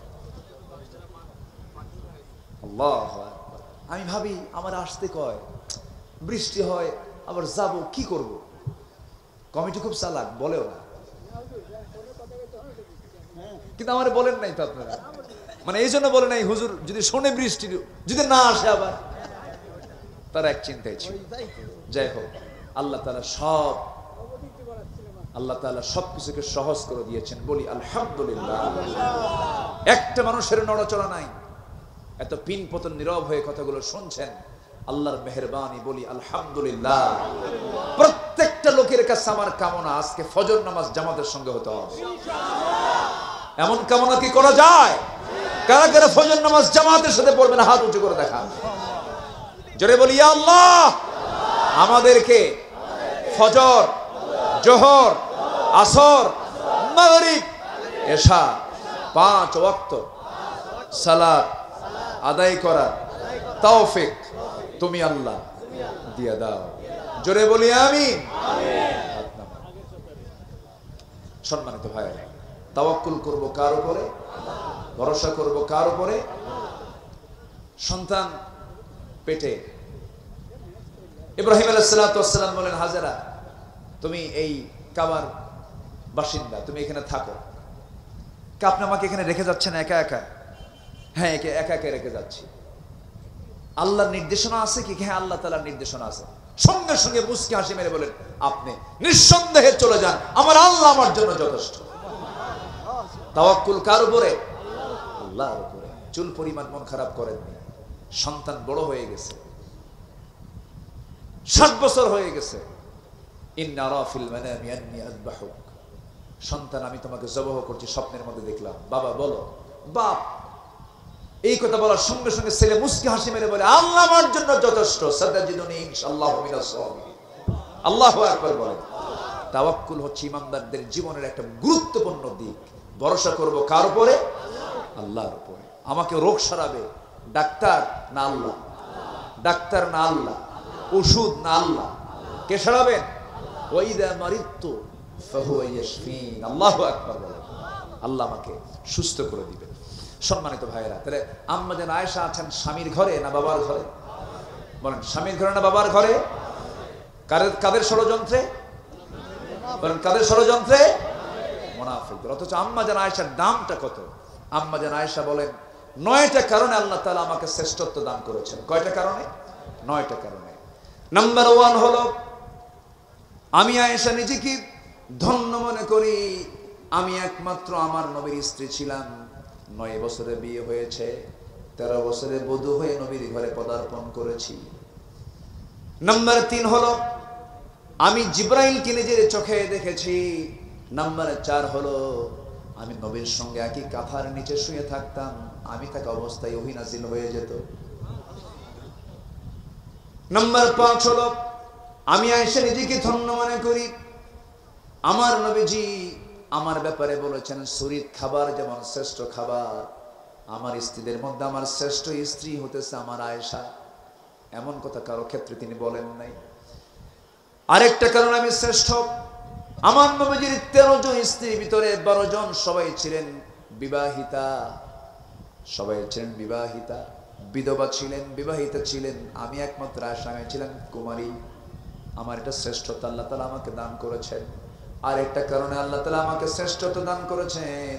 আল্লাহু আকবার। আমি ভাবি আমার আসতে কয়, বৃষ্টি হয়, আবার যাব, কি করব? কমিটি খুব চালাক, বলেও না, কিন্তু আমার বলেন নাই তো আপনারা। মানে এই জন্য বলে নাই, হুজুর যদি শোনে বৃষ্টি যদি না আসে, আবার তারা এক চিন্তায় ছিল। যাই হোক, আল্লাহ তাআলা সবকিছুকে সহজ করে দিয়েছেন, বলি আলহামদুলিল্লাহ। একটা মানুষের নড়াচড়া নাই, এত পিন পতন নীরব হয়ে কথাগুলো শুনছেন, আল্লাহর মেহেরবানি, বলি আলহামদুলিল্লাহ। প্রত্যেকটা লোকের কাছে আমার কামনা, আজকে ফজর নামাজ জামাতের সঙ্গে হতে হবে। এমন কামনা কি করা যায়? কারা কারা ফজর নামাজ জামাতের সাথে পড়বেন? হাত উঁচু করে দেখা। জোরে বলি ইয়া আল্লাহ, আমাদেরকে ফজর, জোহর, আসর, মাগরিব, এশা 5 ওয়াক্ত সালাত আদায় করার তৌফিক তুমি আল্লাহ দিয়ে দাও। জোরে বলি আমিন। সম্মানিত ভাইরা, তাওয়াক্কুল করব কার উপরে? ভরসা করব কার উপরে? সন্তান পেটে, ইব্রাহিম আলাইহিস সালাতু ওয়াস সালাম বলেন, হাজেরা তুমি এই কাবার বাসিন্দা, তুমি এখানে থাকো। আপনি আমাকে এখানে রেখে যাচ্ছেন একা একা? হ্যাঁ, একা একা রেখে যাচ্ছি। আল্লাহর নির্দেশনা আছে কি? হ্যাঁ, আল্লাহ তাআলার নির্দেশনা আছে। সঙ্গে সঙ্গে মুস্কি হাসি মেরে বলেন, আপনি নিঃসন্দেহে চলে যান, আমার আল্লাহ আমার জন্য যথেষ্ট। তাওয়াক্কুল কার উপরে? আল্লাহর উপরে। চুল পরিমাণ মন খারাপ করেননি। সন্তান বড় হয়ে গেছে, 7 বছর হয়ে গেছে। ইন্না রা ফিল মানামি আন্নী আযবাহুক, সন্তান আমি তোমাকে জবাহ করছি, স্বপ্নের মধ্যে দেখলাম। বাবা বলো। বাপ এই কথা বলার সঙ্গে সঙ্গে ছেলে মুস্কি হাসি মেরে বলে, আল্লাহ আমার জন্য যথেষ্ট, সাতাজিদুনি ইনশাআল্লাহু মিনাস সাবিরিন। আল্লাহু আকবার বলেন। তাওয়াক্কুল হচ্ছে ইমানদারদের জীবনের একটা গুরুত্বপূর্ণ দিক। ভরসা করব কার উপরে? আল্লাহর উপরে। আমাকে রোগ সারাবে ডাক্তার না আল্লাহ? ডাক্তার না আল্লাহ? ওষুধ না আল্লাহ? কে সারাবেন? ওয়াইদা মারিদতু ফাহুয়া ইয়াশফিন। আল্লাহু আকবার বলেন। আল্লাহ আমাকে সুস্থ করে দিবেন। সম্মানিত ভাইয়েরা, তাহলে আম্মা জান আয়েশা আছেন স্বামীর ঘরে না বাবার ঘরে? বলেন, স্বামীর ঘরে না বাবার ঘরে? কাদের ষড়যন্ত্রে? বলেন, কাদের ষড়যন্ত্রে? মুনাফিকদের। অথচ আম্মা জান আয়েশার দামটা কত? আম্মা জান আয়েশা বলেন, 9টা কারণে আল্লাহ তাআলা আমাকে শ্রেষ্ঠত্ব দান করেছেন। কয়টা কারণে? 9টা কারণে। নাম্বার 1 হলো, আমি আয়েশা নিজেকে ধন্য মনে করি, আমি একমাত্র আমার নবীর স্ত্রী ছিলাম। 9 বছরে বিয়ে হয়েছে, 13 বছরে বধূ হয়ে নবীর ঘরে পদার্পণ করেছি। নাম্বার 3 হলো, আমি জিব্রাইলকে নিজের চোখে দেখেছি। নাম্বার 4 হলো, আমি নবীর সঙ্গে একই কাঁথার নিচে শুয়ে থাকতাম, আমি থাকা অবস্থায় ওহী নাযিল হয়ে যেত। নাম্বার 5 হলো, আমি আয়েশা নিজেকে ধন্য মনে করি, আমার নবীজি আমার ব্যাপারে বলেছেন, শরীর খাবার যেমন শ্রেষ্ঠ খাবার, আমার স্ত্রীদের মধ্যে আমার শ্রেষ্ঠ স্ত্রী হতেছে আমার আয়েশা। এমন কথা কারো ক্ষেত্রে তিনি বলেন নাই। আরেকটা কারণ, আমি শ্রেষ্ঠ। আমার নবীজির 13 জন স্ত্রীর ভিতরে 12 জন সবাই ছিলেন বিবাহিতা, সবাই ছিলেন বিবাহিতা, বিধবা ছিলেন, বিবাহিতা ছিলেন। আমি একমাত্র আয়েশা, আমি ছিলাম কুমারী। আমার এটা শ্রেষ্ঠতা আল্লাহ তাআলা আমাকে দান করেছেন। আর একটা কারণে আল্লাহ তাআলা আমাকে শ্রেষ্ঠত্ব দান করেছেন,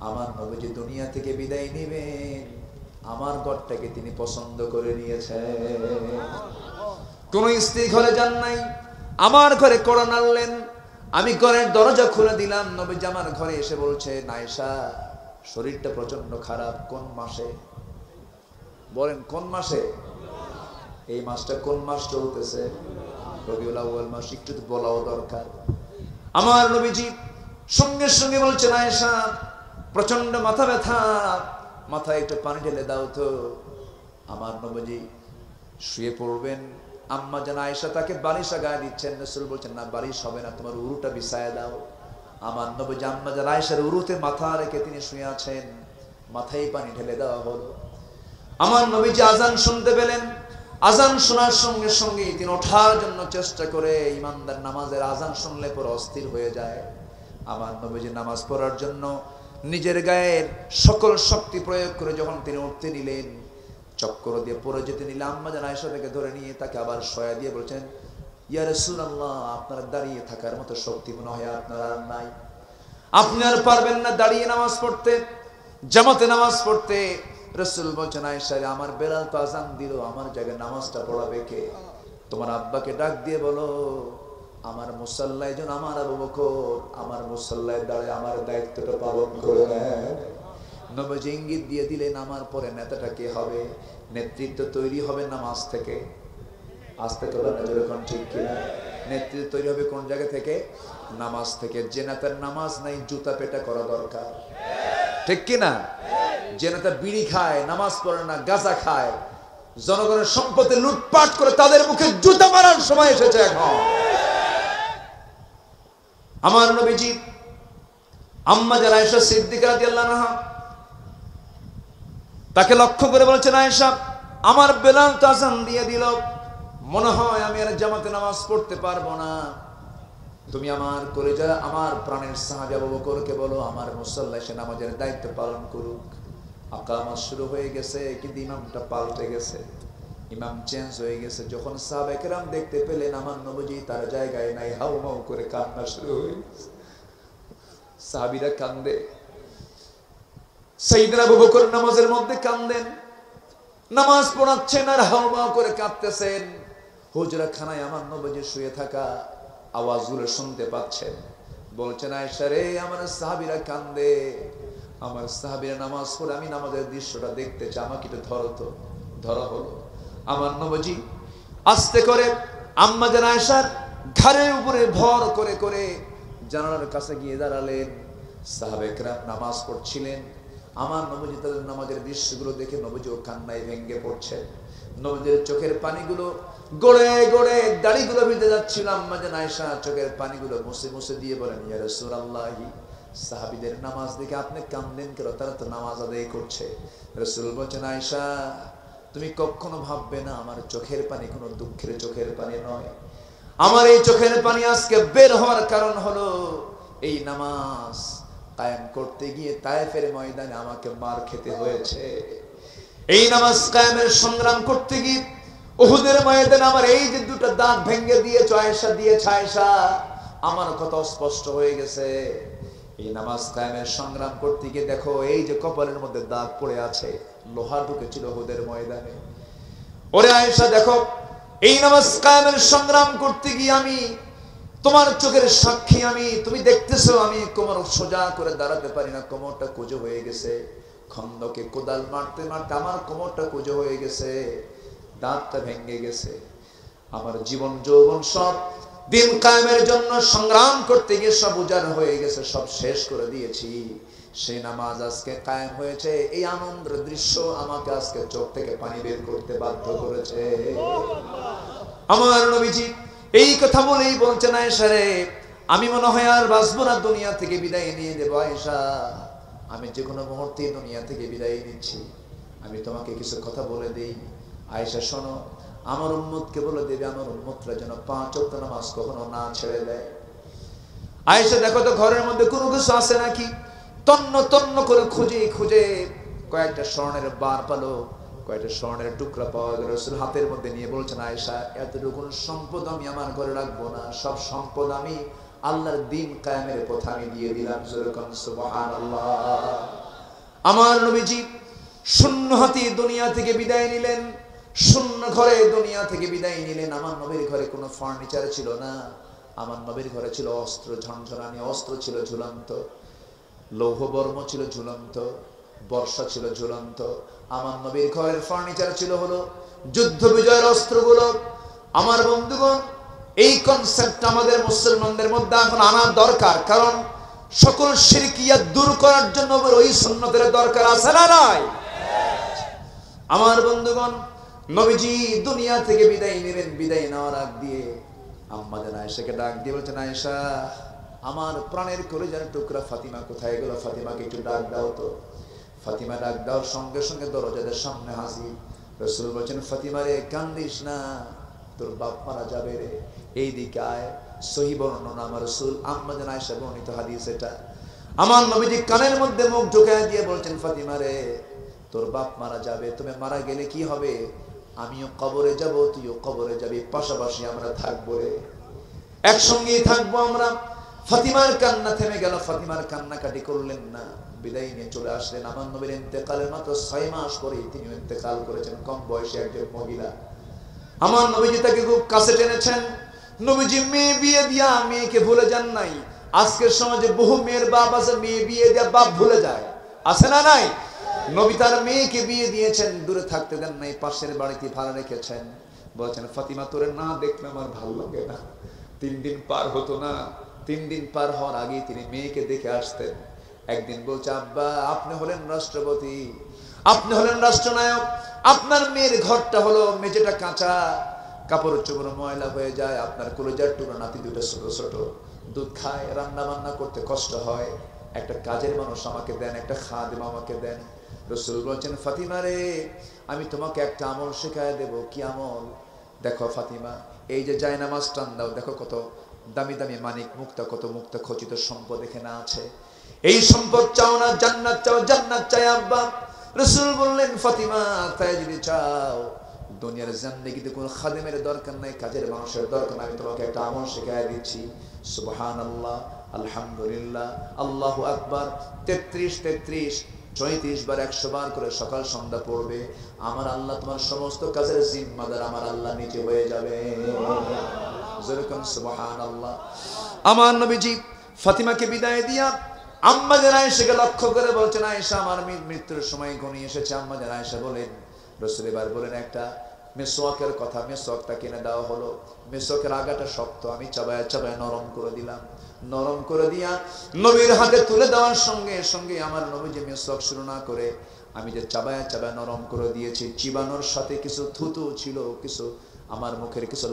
আমার নবীজি দুনিয়া থেকে বিদায় নেবেন, আমার ঘরটাকে তিনি পছন্দ করে নিয়েছেন। কোন স্ত্রী ঘরে যান নাই, আমার ঘরে কড়া নাড়লেন, আমি ঘরের দরজা খুলে দিলাম, নবীজি আমার ঘরে এসে বলছে, আয়েশা শরীরটা প্রচন্ড খারাপ। কোন মাসে? বলেন, কোন মাসে? এই মাসটা কোন মাস চলতেছে? রবিউল আউয়াল মাস। একটু তো বলাও দরকার। আমার নবীজি সঙ্গে সঙ্গে বলছেন, আয়েশা প্রচন্ড মাথা ব্যথা, মাথায় একটু পানি ঢেলে দাও তো। আমার নবীজি শুয়ে পড়বেন, আম্মা জান আয়েশা তাকে বালিশ গায়ে দিচ্ছেন। রাসূল বলছেন, না বালিশ হবে না, তোমার উরুটা বিছায়া দাও। আমার নবীজি আম্মা জান আয়েশার উরুতে মাথা রেখে তিনি শুয়ে আছেন, মাথায় পানি ঢেলে দেওয়া হলো। আমার নবীজি আজান শুনতে পেলেন, আজান শোনার সঙ্গে সঙ্গে তিনি ওঠার জন্য চেষ্টা করে, ইমানদার নামাজের আজান শুনলে পরে অস্থির হয়ে যায়। আমার নবীজি নামাজ পড়ার জন্য নিজের গায়ের সকল শক্তি প্রয়োগ করে যখন তিনি উঠতে নিলেন, চক্কর দিয়ে পড়ে যেতে নিলে আম্মা জান আয়েশা তাকে ধরে নিয়ে তাকে আবার শয়া দিয়ে বলছেন, ইয়া রাসূলুল্লাহ, আপনার দাঁড়িয়ে থাকার মতো শক্তি মনে হয় আপনার আর নাই, আপনি আর পারবেন না দাঁড়িয়ে নামাজ পড়তে, জামাতে নামাজ পড়তে। রাসূল বলছেন, আয়েশা আমার বেলাল তো আযান দিল, আমার জায়গায় নামাজটা পড়াবে কে? তোমার আব্বাকে ডাক দিয়ে বলো আমার মুসাল্লায় যেন আমার আবু বকর আমার মুসাল্লায় দাঁড়ায় আমার দায়িত্বটা পালন করে নেয়। নবীজি ইঙ্গিত দিয়ে দিলেন, আমার পরে নেতাটা কে হবে? নেতৃত্ব তৈরি হবে নামাজ থেকে। আস্তে করে যখন ঠিক কিনা, নেতৃত্ব তৈরি হবে কোন জায়গা থেকে? নামাজ থেকে। যে নেতার নামাজ নাই, জুতা পেটা করা দরকার, ঠিক কিনা? যে নেতা বিড়ি খায়, নামাজ পড়ে না, গাঁজা খায়, জনগণের সম্পত্তি লুটপাট করে, তাদের মুখে জুতা মারার সময় এসেছে এখন। আমার নবীজি আম্মা জান আয়েশা সিদ্দিকা রাদিয়াল্লাহু আনহা তাকে লক্ষ্য করে বলছেন, আয়েশা আমার বেলাল তো আযান দিয়ে দিল, মনে হয় আমি আর জামাতে নামাজ পড়তে পারবো না, তুমি আমার কলেজা আমার প্রাণের সাহাবী আবু বকরকে বলো আমার মুসাল্লায় সে নামাজের দায়িত্ব পালন করুক। আকামত শুরু হয়ে গেছে, কিন্তু ইমামটা পাল্টে গেছে, ইমাম চেঞ্জ হয়ে গেছে। যখন সাহাবায়ে কেরাম দেখতে পেলেন আমার নবীজি তার জায়গায় নাই, হাউমাউ করে কান্না শুরু হয়ে গেছে। সাহাবীরা কান্দে, সাইয়েদনা আবু বকর নামাজের মধ্যে কান্দেন, নামাজ পড়াচ্ছেন আর হাউমাউ করে কাঁদতেছেন। হুজরা খানায় আমার নবীজি শুয়ে থাকা আওয়াজগুলো শুনতে পাচ্ছেন। বলছেন, আয়েশা রে আমার সাহাবীরা কান্দে, আমার সাহাবীরা নামাজ পড়ে, আমি নামাজের দৃশ্যটা দেখতে চাই, আমাকে একটু ধরো তো। ধরা হলো। আমার নবীজি আস্তে করে আম্মা জান আয়েশার ঘাড়ের উপরে ভর করে করে জানালার কাছে গিয়ে দাঁড়ালেন। সাহাবায়ে কেরাম নামাজ পড়ছিলেন, আমার নবীজি তাদের নামাজের দৃশ্যগুলো দেখে নবীজি ও কান্নায় ভেঙে পড়ছেন। নবীজির চোখের পানিগুলো গড়ে গড়ে দাড়িগুলো ভিজে যাচ্ছিল। আম্মা জান আয়েশা চোখের পানিগুলো মুছে মুছে দিয়ে বলেন, ইয়া রাসূলুল্লাহ সাহাবীদের নামাজ দেখে আপনি কাঁদলেন কেন? তারা তো নামাজ আদায় করছে। রাসূল বলেছেন, আয়েশা তুমি কখনো ভাববে না আমার চোখের পানি কোনো দুঃখের চোখের পানি নয়। আমার এই চোখের পানি আজকে বের হওয়ার কারণ হলো এই নামাজ কায়েম করতে গিয়ে তায়েফের ময়দানে আমাকে মার খেতে হয়েছে। এই নামাজ কায়েমের সংগ্রাম করতে গিয়ে উহুদের ময়দানে আমার এই যে দুটো দাঁত ভেঙে দিয়েছ আয়েশা, আমার কথা স্পষ্ট হয়ে গেছে। এই নামাজ কায়েমের সংগ্রাম করতে গিয়ে দেখো এই যে কপালের মধ্যে দাগ পড়ে আছে, লোহা ঢুকেছিল উহুদের ময়দানে। ওরে আয়েশা দেখো, এই নামাজ কায়েমের সংগ্রাম করতে গিয়ে আমি তোমার চোখের সাক্ষী, তুমি দেখতেছো আমি কোমর সোজা করে দাঁড়াতে পারি না, কোমরটা কুঁজো হয়ে গেছে। খন্দকে কোদাল মারতে মারতে আমার কোমরটা কুঁজো হয়ে গেছে, দাঁতটা ভেঙে গেছে। আমার জীবন যৌবন সব দিন কায়েমের জন্য সংগ্রাম করতে গিয়ে সব উজাড় হয়ে গেছে, সব শেষ করে দিয়েছি। সেই নামাজ আজকে কায়েম হয়েছে, এই আনন্দের দৃশ্য আমাকে আজকে চোখ থেকে পানি বের করতে বাধ্য করেছে। আমার নবীজি এই কথা বলেই বলছেন, আয়েশা রে আমি মনে হয় আর বাঁচবো না, দুনিয়া থেকে বিদায় নিয়ে দেবো। আয়েশা আমি যে কোনো মুহূর্তে দুনিয়া থেকে বিদায় নিচ্ছি, আমি তোমাকে কিছু কথা বলে দেই। আয়েশা শোনো, আমার উম্মতকে বলে দেবে আমার উম্মতরা যেন 5 ওয়াক্ত নামাজ কখনো না ছেড়ে দেয়। আয়েশা দেখো তো ঘরের মধ্যে কোনো কিছু আছে নাকি, তন্ন তন্ন করে খুঁজে খুঁজে কয়েকটা স্বর্ণের বার পালো, কয়েকটা স্বর্ণের টুকরা পাওয়া গেল। রাসূল হাতের মধ্যে নিয়ে বলছেন, আয়েশা এতটুকু সম্পদ আমি আমার ঘরে রাখবো না, সব সম্পদ আমি আল্লাহর দিন কায়েমের পথে আমি দিয়ে দিলাম। সুবহানাল্লাহ। আমার নবীজি শূন্য হাতে দুনিয়া থেকে বিদায় নিলেন, শূন্য ঘরে দুনিয়া থেকে বিদায় নিলেন। আমার নবীর ঘরে কোনো ফার্নিচার ছিল না, আমার নবীর ঘরে ছিল অস্ত্র, ঝনঝনানি অস্ত্র ছিল ঝুলন্ত, লৌহ বর্ম ছিল ঝুলন্ত, বর্ষা ছিল ঝুলন্ত। আমার নবীর ঘরের ফার্নিচার ছিল হলো যুদ্ধ বিজয়ের অস্ত্রগুলো। আমার বন্ধুগণ এই কনসেপ্ট আমাদের মুসলমানদের মধ্যে এখন আনা দরকার, কারণ সকল শিরকিয়াত দূর করার জন্য ওই সুন্নতের দরকার আছে না নাই? আমার বন্ধুগণ নবীজি দুনিয়া থেকে বিদায় নেবেন, বিদায় নেওয়ার আগ দিয়ে আম্মাদের আয়েশাকে ডাক দিয়ে বলছেন, আয়েশা আমার প্রাণের কলিজার টুকরা ফাতিমা কোথায় গেল? ফাতিমাকে একটু ডাক দাও তো। ফাতিমা ডাক দেওয়ার সঙ্গে সঙ্গে দরজাদের সামনে হাজির। রাসূল বলছেন, ফাতিমা রে কান্দিস না, তোর বাপ মারা যাবে রে, এই দিকে আয়। সহিহ বর্ণনা আমার রাসূল আম্মাদের আয়েশা বর্ণিত হাদিস এটা। আমার নবীজি কানের মধ্যে মুখ ঢুকায় দিয়ে বলছেন, ফাতিমা রে তোর বাপ মারা যাবে, তুমি মারা গেলে কি হবে? আমিও কবরে যাব, তুইও কবরে যাবি, পাশাপাশি আমরা থাকবো রে, একসঙ্গেই থাকবো আমরা। ফাতিমার কান্না থেমে গেল, ফাতিমার কান্নাকাটি করলেন না, বিদায় নিয়ে চলে আসলেন। আমার নবীর ইন্তেকালের মাত্র 6 মাস পরে তিনি ইন্তেকাল করেছেন, কম বয়সী একজন মহিলা। আমার নবীজি তাকে খুব কাছে টেনেছেন। নবীজি মেয়ে বিয়ে দিয়া মেয়েকে ভুলে যান নাই। আজকের সমাজে বহু মেয়ের বাপ আছে, মেয়ে বিয়ে দিয়া বাপ ভুলে যায়, আছে না নাই? নবী তার মেয়েকে বিয়ে দিয়েছেন, দূরে থাকতে দেন নাই, পাশের বাড়িতে ভাড়া রেখেছেন। বলছেন, ফাতিমা তোরে না দেখলে আমার ভালো লাগে না। 3 দিন পার হতো না, 3 দিন পার হওয়ার আগেই তিনি মেয়েকে দেখে আসতেন। একদিন বলছে, আব্বা আপনি হলেন রাষ্ট্রপতি, আপনি হলেন রাষ্ট্রনায়ক, আপনার মেয়ের ঘরটা হলো মেঝেটা কাঁচা, কাপড় চোপড় ময়লা হয়ে যায়, আপনার কলিজার টুকরা নাতি দুটো ছোট ছোট, দুধ খায়, রান্না বান্না করতে কষ্ট হয়, একটা কাজের মানুষ আমাকে দেন, একটা খাদেম আমাকে দেন। রাসূল বলছেন, ফাতিমা রে আমি তোমাকে একটা আমল শেখায় দেব। কি আমল? দেখো ফাতিমা, এই যে জায়নামাজ টান দাও, দেখো কত দামি দামি মানিক মুক্তা, কত মুক্তা খচিত সম্পদ এখানে আছে। এই সম্পদ চাও না, জান্নাত চাও? জান্নাত চাই আব্বা। রাসূল বললেন, ফাতিমা তাই যদি চাও দুনিয়ার জিন্দেগিতে কোনো খাদেমের দরকার নাই, কাজের মানুষের দরকার নাই, আমি তোমাকে একটা আমল শেখায় দিচ্ছি। সুবহানাল্লাহ, আলহামদুলিল্লাহ, আল্লাহু আকবার 33 34 বার 100 বার করে সকাল সন্ধ্যা পড়বে। আমার আল্লাহ তোমার সমস্ত কাজের জিম্মাদার আমার আল্লাহ নিজে হয়ে যাবে। যেরকম সুবহানাল্লাহ। আমার নবীজি ফাতিমাকে বিদায় দিয়া আম্মাজান আয়েশাকে লক্ষ্য করে বলছেন, আয়েশা আমার মৃত্যুর সময় ঘনিয়ে এসেছে। আম্মাজান আয়েশা বলেন, রাসূল এবার বলেন একটা মেসওয়াকের কথা। মেসওয়াকটা কিনে দেওয়া হলো। মেসওয়াকের আগাটা শক্ত, আমি চাবায় চাবায় নরম করে দিলাম। নরম করে দিয়া নবীর হাতে তুলে দেওয়ার সঙ্গে সঙ্গে আমার নবী যে মেসওয়াক শুরু না করে আমি যে চাবায় চাবায় নরম করে দিয়েছি, চিবানোর সাথে কিছু থুতু ছিল, কিছু আমার মুখের কিছু